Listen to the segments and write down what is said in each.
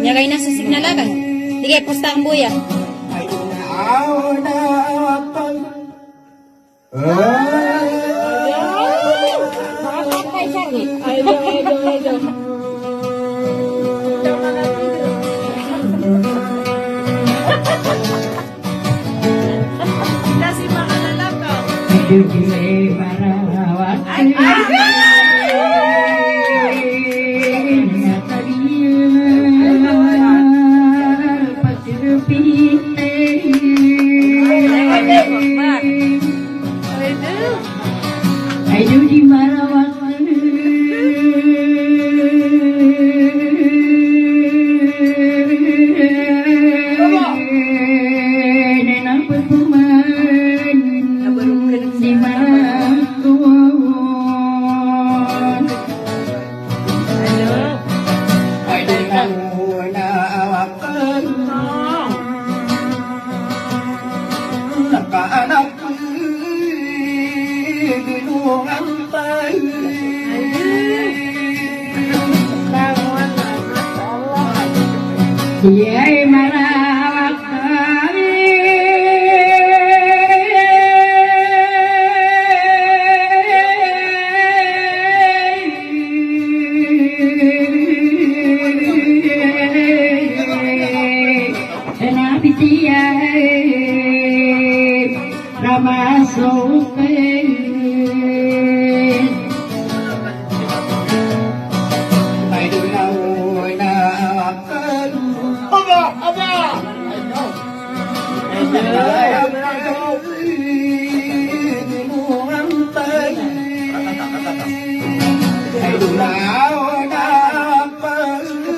Ya kayo nasa signalagan. Sige, pustahan buya. Ayo di Marawak nenang berkuman di Mangkun ada na awakan nakaanak ginungan tayo Diya'y marawak kami Napitiya'y ramasukin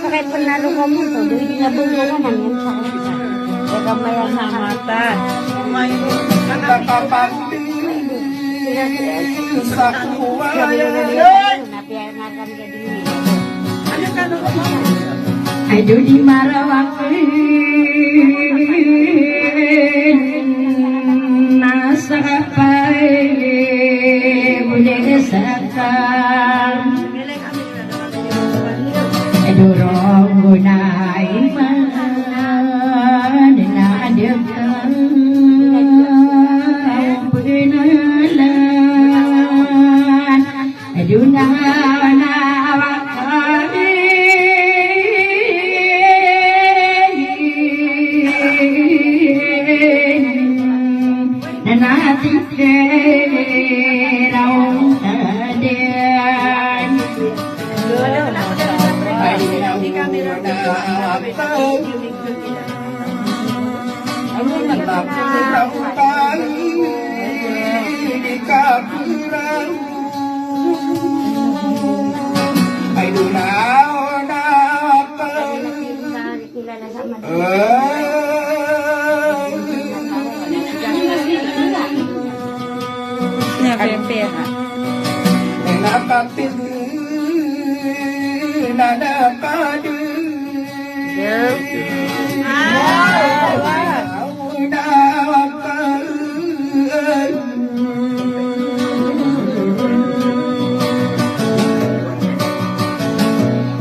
Kahit panalo ka mo to, doon nabulungan naman yun sa kanila. Kaya maya sa mata. Ayo di Marawak nasa kapay boleh sakam Durong gunay man na adyakan penalan Dunawan kami nanati raung tadan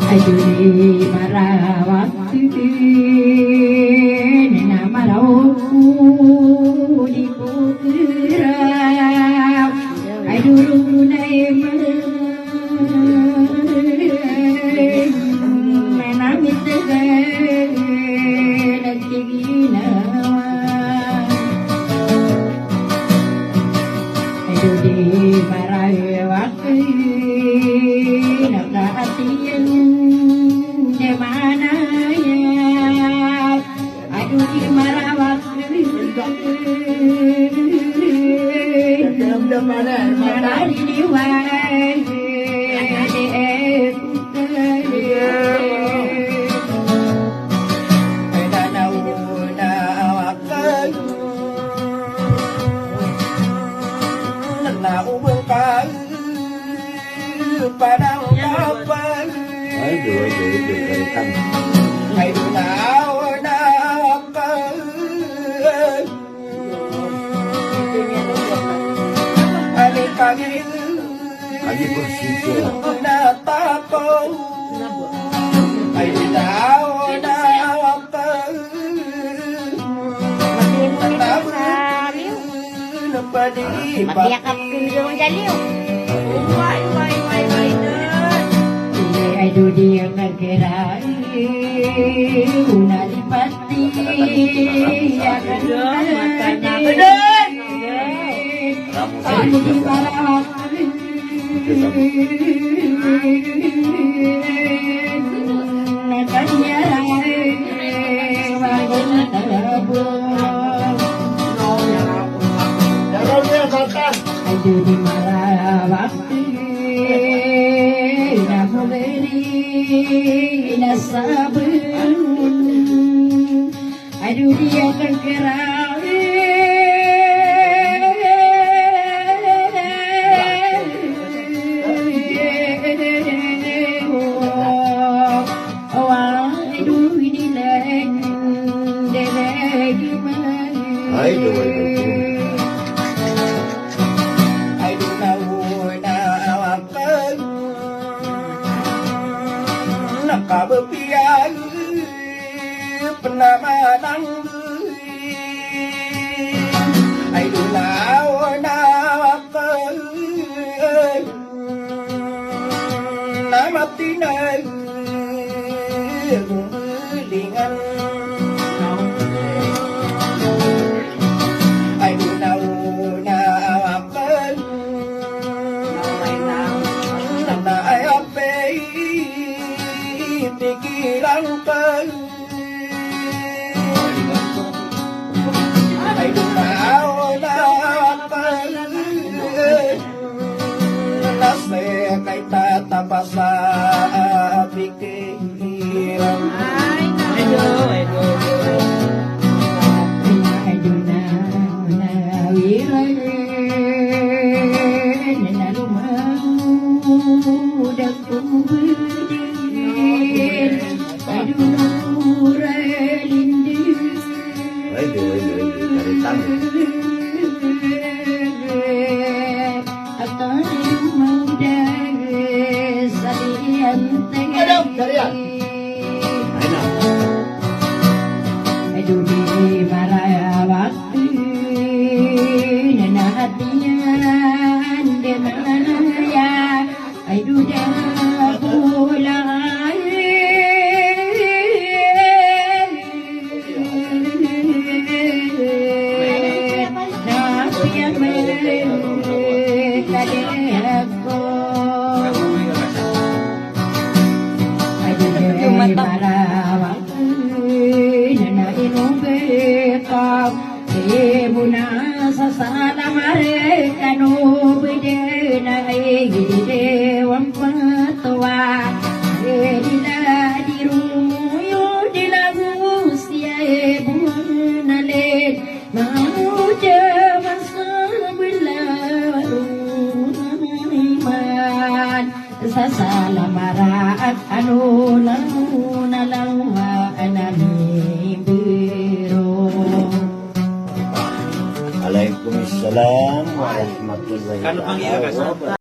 Ayo di Marawak nena marauku di Pukerau ayo runai menangis dan keginawan ayo di Marawak nak hatian di mana ya aduh di Marawak mana di diwai Padang kapal Hai dunawan kapal Ali kagil Lagi bersih Natako Hai dunawan Magiyakap ko yung daliw. Ay dunia kagera una lipati akan di barat nakanya wajan terabu aduh di marah waktu nasabun aduh dia kekerau aduh ini lain dere gimana aduh nauna awakan nakabepian pernah manang aduh nauna awakan nama tinai lingan aduh nauna awakan nama ayape pikiran kan aduh nauna awakan nasbe kaita tapasa pikiran aduh nauna wiran nalumu daku aduh nurelindi akan muda salian aduh di marah waktu nana hatinya di mana ya aduh dah pulang Salamaraat anu nalang anami biro. Waalaikumsalam warahmatullahi wabarakatuh.